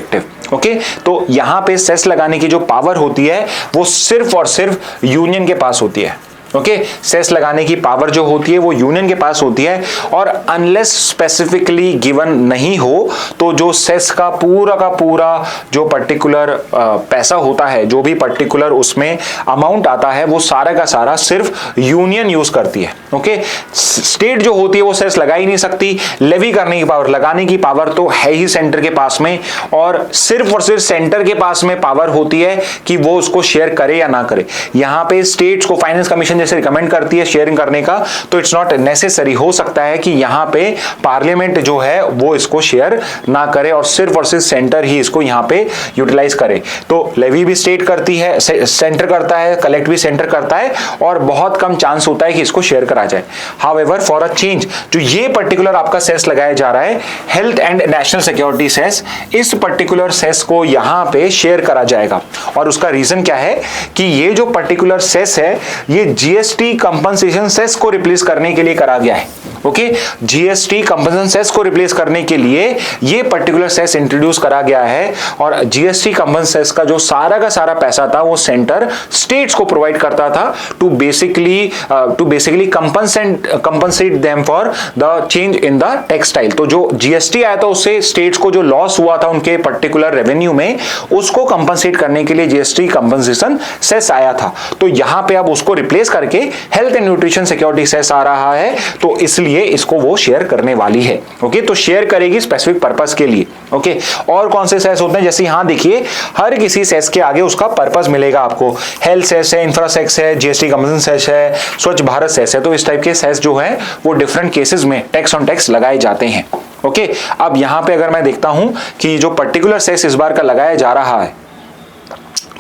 Okay, तो यहां पे सेस लगाने की जो पावर होती है वो सिर्फ और सिर्फ यूनियन के पास होती है। ओके, सेस लगाने की पावर जो होती है वो यूनियन के पास होती है, और अनलेस स्पेसिफिकली गिवन नहीं हो तो जो सेस का पूरा जो पर्टिकुलर पैसा होता है, जो भी पर्टिकुलर उसमें अमाउंट आता है, वो सारा का सारा सिर्फ यूनियन यूज करती है। ओके, स्टेट जो होती है वो सेस लगा ही नहीं सकती। लेवी करने की पावर, लगाने की पावर तो है ही सेंटर के पास में, और सिर्फ सेंटर के पास में पावर होती है कि वो उसको शेयर करे या ना करे। यहां पे स्टेट्स को फाइनेंस कमीशन जैसे रिकमेंड करती है शेयरिंग करने का, तो इट्स नॉट नेसेसरी। हो सकता है कि यहां पे पार्लियामेंट जो है वो इसको शेयर ना करे और सिर्फ सेंटर ही इसको यहां पे यूटिलाइज करे। तो लेवी भी स्टेट करती है, सेंटर करता है, कलेक्ट भी सेंटर करता है, और बहुत कम चांस होता है कि इसको शेयर करा जाए। हाउएवर फॉर अ चेंज जो ये पर्टिकुलर आपका सेस लगाया जा रहा है, health and national security cess, इस पर्टिकुलर सेस को यहां पे शेयर करा जाएगा। और उसका रीजन क्या है कि ये जो पर्टिकुलर सेस है ये जीएसटी कंपनसेशन सेस को रिप्लेस करने के लिए करा गया है। ओके, जीएसटी कंपनसेशन सेस को रिप्लेस करने के लिए ये पर्टिकुलर सेस इंट्रोड्यूस करा गया है, और जीएसटी कंपनसेशन सेस का जो सारा का सारा पैसा था वो सेंटर स्टेट्स को प्रोवाइड करता था to basically compensate them for the change in the textile. तो जो जीएसटी आया था उससे स्टेट्स को जो लॉस हुआ था उनके पर्टिकुलर रेवेन्यू में, उसको कंपनसेट करने के लिए जीएसटी कंपनसेशन सेस आया था। तो यहां पे अब उसको रिप्लेस करके health and nutrition security cess आ रहा है, तो इसलिए इसको वो शेयर करने वाली है। ओके, तो शेयर करेगी स्पेसिफिक पर्पस के लिए। ओके, और कौन से सेस होते हैं? जैसे यहां देखिए, हर किसी सेस के आगे उसका पर्पस मिलेगा आपको। हेल्थ सेस है, इंफ्रा सेस है, जीएसटी कंपनसेशन सेस है, स्वच्छ भारत सेस है। तो इस टाइप के सेस जो है वो डिफरेंट केसेस में टैक्स ऑन टैक्स लगाए जाते हैं। ओके, अब यहां पे अगर मैं देखता हूं कि जो पर्टिकुलर सेस इस बार का लगाया जा रहा है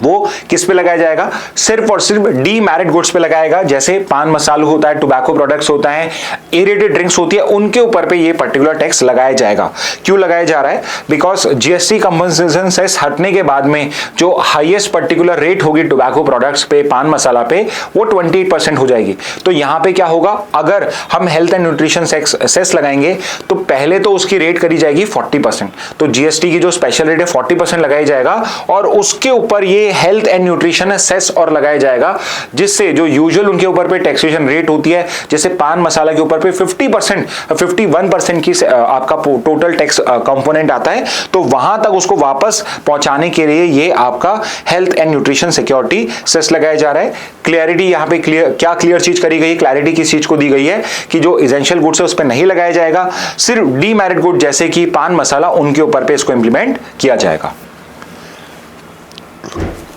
वो किस पे लगाया जाएगा? सिर्फ और सिर्फ डीमैरिड गुड्स पे लगाएगा। जैसे पान मसाला होता है, टोबैको प्रोडक्ट्स होता है, एरेटेड ड्रिंक्स होती है, उनके ऊपर पे ये पर्टिकुलर टैक्स लगाया जाएगा। क्यों लगाया जा रहा है? बिकॉज जीएसटी कंपनसेशन सेस हटने के बाद में जो हाईएस्ट पर्टिकुलर रेट होगी टोबैको प्रोडक्ट्स पे, पान मसाला पे, वो 28% हो जाएगी। तो यहां पे क्या होगा, अगर हम हेल्थ एंड न्यूट्रिशन सेस लगाएंगे तो पहले तो उसकी रेट करी जाएगी 40%। तो जीएसटी की जो स्पेशल रेट है 40% लगाया जाएगा, और उसके ऊपर ये हेल्थ एंड न्यूट्रिशन सेस और लगाया जाएगा, जिससे जो यूजुअल उनके ऊपर पे टैक्सेशन रेट होती है, जैसे पान मसाला के ऊपर पे 51% की आपका टोटल टैक्स कंपोनेंट आता है, तो वहां तक उसको वापस पहुंचाने के लिए ये आपका health and nutrition security cess लगाया जा रहा है। क्लियरिटी यहां पे क्लियर चीज करी गई, क्लैरिटी किस चीज को दी गई है कि जो एसेंशियल गुड्स है उस पर नहीं लगाया जाएगा, सिर्फ डीमैरिड गुड जैसे कि पान मसाला, उनके ऊपर पे इसको इंप्लीमेंट किया जाएगा।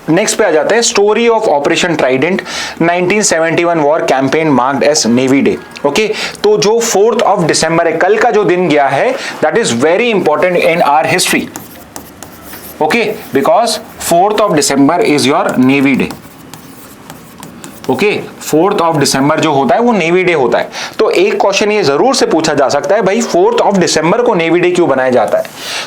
नेक्स्ट पे आ जाते हैं, story of Operation Trident, 1971 war campaign marked as Navy Day. Okay, तो जो 4 दिसंबर है, कल का जो दिन गया है, that is very important in our history. Okay, because 4th of December is your Navy Day. Okay, 4th of December जो होता है वो नेवी डे होता है। तो एक क्वेश्चन ये जरूर से पूछा जा सकता है, भाई 4th ऑफ डिसंबर को नेवी डे क्यों बनाया जाता है?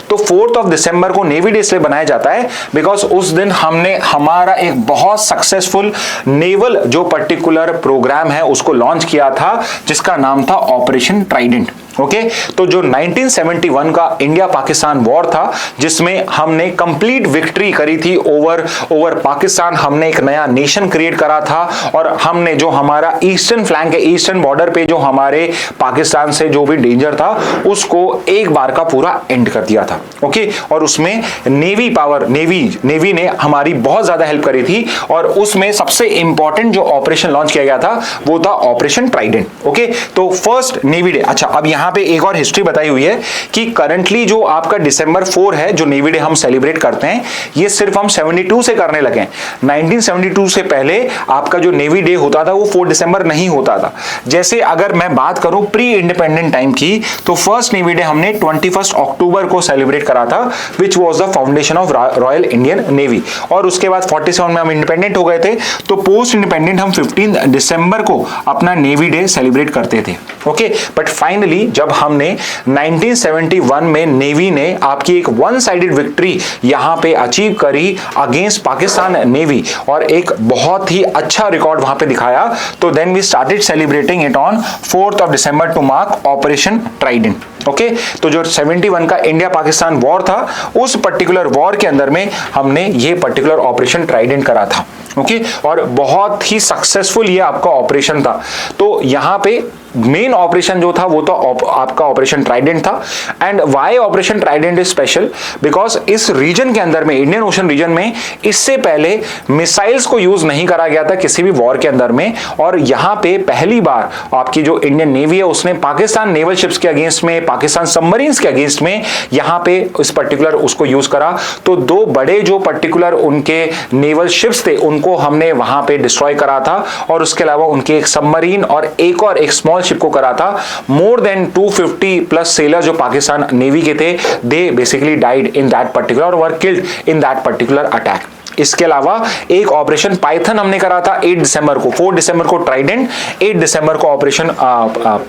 तो 4th ऑफ डिसंबर को नेवी डे इसलिए बनाया जाता है बिकॉज उस दिन हमने हमारा एक बहुत सक्सेसफुल नेवल जो पर्टिकुलर प्रोग्राम है उसको लॉन्च किया था, जिसका नाम था ऑपरेशन ट्राइडेंट। ओके, तो जो 1971 का इंडिया पाकिस्तान वॉर था, जिसमें हमने कंप्लीट विक्ट्री करी थी ओवर पाकिस्तान, हमने एक नया नेशन क्रिएट करा था और हमने जो हमारा ईस्टर्न फ्लैंक है, ईस्टर्न बॉर्डर पे जो हमारे पाकिस्तान से जो भी डेंजर था उसको एक बार का पूरा एंड कर दिया था। ओके, और उसमें नेवी ने हमारी बहुत ज्यादा हेल्प करी थी और उसमें सबसे इंपॉर्टेंट जो ऑपरेशन लॉन्च किया गया था वो था ऑपरेशन ट्राइडेंट। ओके, तो फर्स्ट नेवी डे। अच्छा, अब यहां पे एक और हिस्ट्री बताई हुई है कि करंटली जो आपका December 4 है, जो नेवी डे हम सेलिब्रेट करते हैं, ये सिर्फ हम 72 से करने लगे। 1972 से पहले आपका जो नेवी डे होता था वो 4 दिसंबर नहीं होता था। जैसे अगर मैं बात करूं प्री इंडिपेंडेंट टाइम की, तो फर्स्ट नेवी डे हमने 21 अक्टूबर को सेलिब्रेट करा था, which was the foundation of royal Indian navy. और उसके बाद 47 में हम इंडिपेंडेंट हो गए थे, तो पोस्ट इंडिपेंडेंट हम 15 दिसंबर को अपना नेवी डे सेलिब्रेट करते थे। ओके, बट फाइनली जब हमने 1971 में नेवी ने आपकी एक वन साइडेड विक्ट्री यहां पे अचीव करी अगेंस्ट पाकिस्तान नेवी और एक बहुत ही अच्छा रिकॉर्ड वहां पे दिखाया, तो then we started celebrating it on 4th of December to mark Operation Trident. Okay, तो जो 71 का इंडिया पाकिस्तान वॉर था, उस पर्टिकुलर वॉर के अंदर में हमने ये पर्टिकुलर ऑपरेशन ट्राइडेंट करा था। ओके, और बहुत ही सक्सेसफुल ये आपका ऑपरेशन था। तो यहां पे मेन ऑपरेशन जो था वो तो आपका ऑपरेशन ट्राइडेंट था। And why Operation Trident is special? Because इस रीजन के अंदर में, इंडियन ओशन रीजन में, इससे पहले मिसाइल्स को यूज नहीं करा गया था किसी भी वॉर के अंदर में, और यहां पे पहली बार आपकी जो इंडियन नेवी है उसने पाकिस्तान नेवल शिप्स के अगेंस्ट में, पाकिस्तान सबमरीन्स के अगेंस्ट में यहां पे इस पर्टिकुलर उसको यूज करा। तो दो बड़े जो पर्टिकुलर उनके नेवल शिप्स थे उनको हमने वहां पे डिस्ट्रॉय करा था, और उसके अलावा उनके एक सबमरीन और एक स्मॉल शिप को करा था। मोर देन 250 प्लस सेलर जो पाकिस्तान नेवी के थे, they basically died in that particular और were killed in that particular attack. इसके अलावा एक ऑपरेशन पाइथन हमने करा था 8 दिसंबर को। 4 दिसंबर को ट्राइडेंट, 8 दिसंबर को ऑपरेशन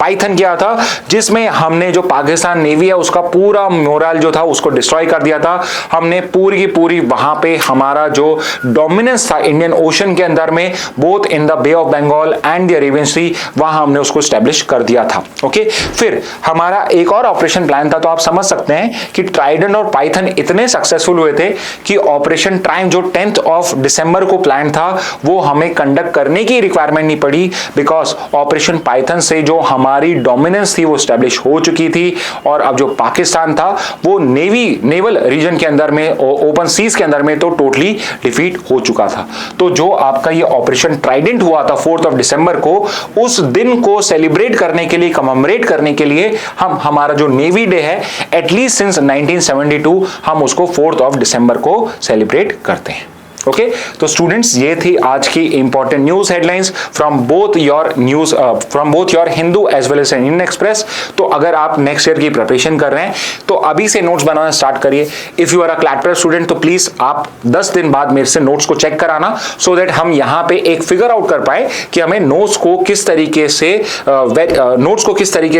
पाइथन किया था, जिसमें हमने जो पाकिस्तान नेवी है उसका पूरा मोरल जो था उसको डिस्ट्रॉय कर दिया था। हमने पूरी की पूरी वहां पे हमारा जो डोमिनेंस था इंडियन ओशन के अंदर में, both in the Bay of Bengal and the Arabian Sea, वहां हमने उसको स्टैब्लिश कर दिया था। ओके, फिर हमारा एक और ऑपरेशन प्लान था। तो आप समझ सकते हैं कि ट्राइडेंट और पाइथन इतने सक्सेसफुल हुए थे कि ऑपरेशन ट्राइम्फ जो 10th ऑफ दिसंबर को प्लान था वो हमें कंडक्ट करने की रिक्वायरमेंट नहीं पड़ी, बिकॉज ऑपरेशन पाइथन से जो हमारी डोमिनेंस थी वो स्टैब्लिश हो चुकी थी, और अब जो पाकिस्तान था वो नेवल रीजन के अंदर में, ओपन सीज के अंदर में तो टोटली डिफीट हो चुका था। तो जो आपका ये ऑपरेशन ट्राइडेंट हुआ था 4th ऑफ दिसंबर को, उस दिन को सेलिब्रेट करने के लिए, कमेमोरेट करने के लिए हम हमारा जो नेवी डे है एटलीस्ट सिंस 1972 हम उसको 4th ऑफ दिसंबर को सेलिब्रेट करते हैं। ओके, तो स्टूडेंट्स ये थी आज की important news headlines from both your Hindu as well as Indian Express. तो अगर आप नेक्स्ट ईयर की प्रिपरेशन कर रहे हैं तो अभी से नोट्स बनाना स्टार्ट करिए। If you are a CLAT prep student तो प्लीज आप 10 दिन बाद मेरे से नोट्स को चेक कराना, सो दैट हम यहाँ पे एक फिगर आउट कर पाए कि हमें नोट्स को किस तरीके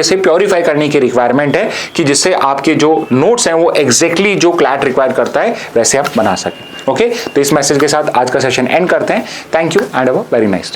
से प्योरीफाई करने की रिक्वायरमेंट है, कि जिससे आपके जो नोट्स हैं वो एग्जैक्टली जो क्लैट रिक्वायर करता है वैसे आप बना सकें। ओके, तो इस मैसेज के साथ आज का सेशन एंड करते हैं। Thank you and have a very nice day.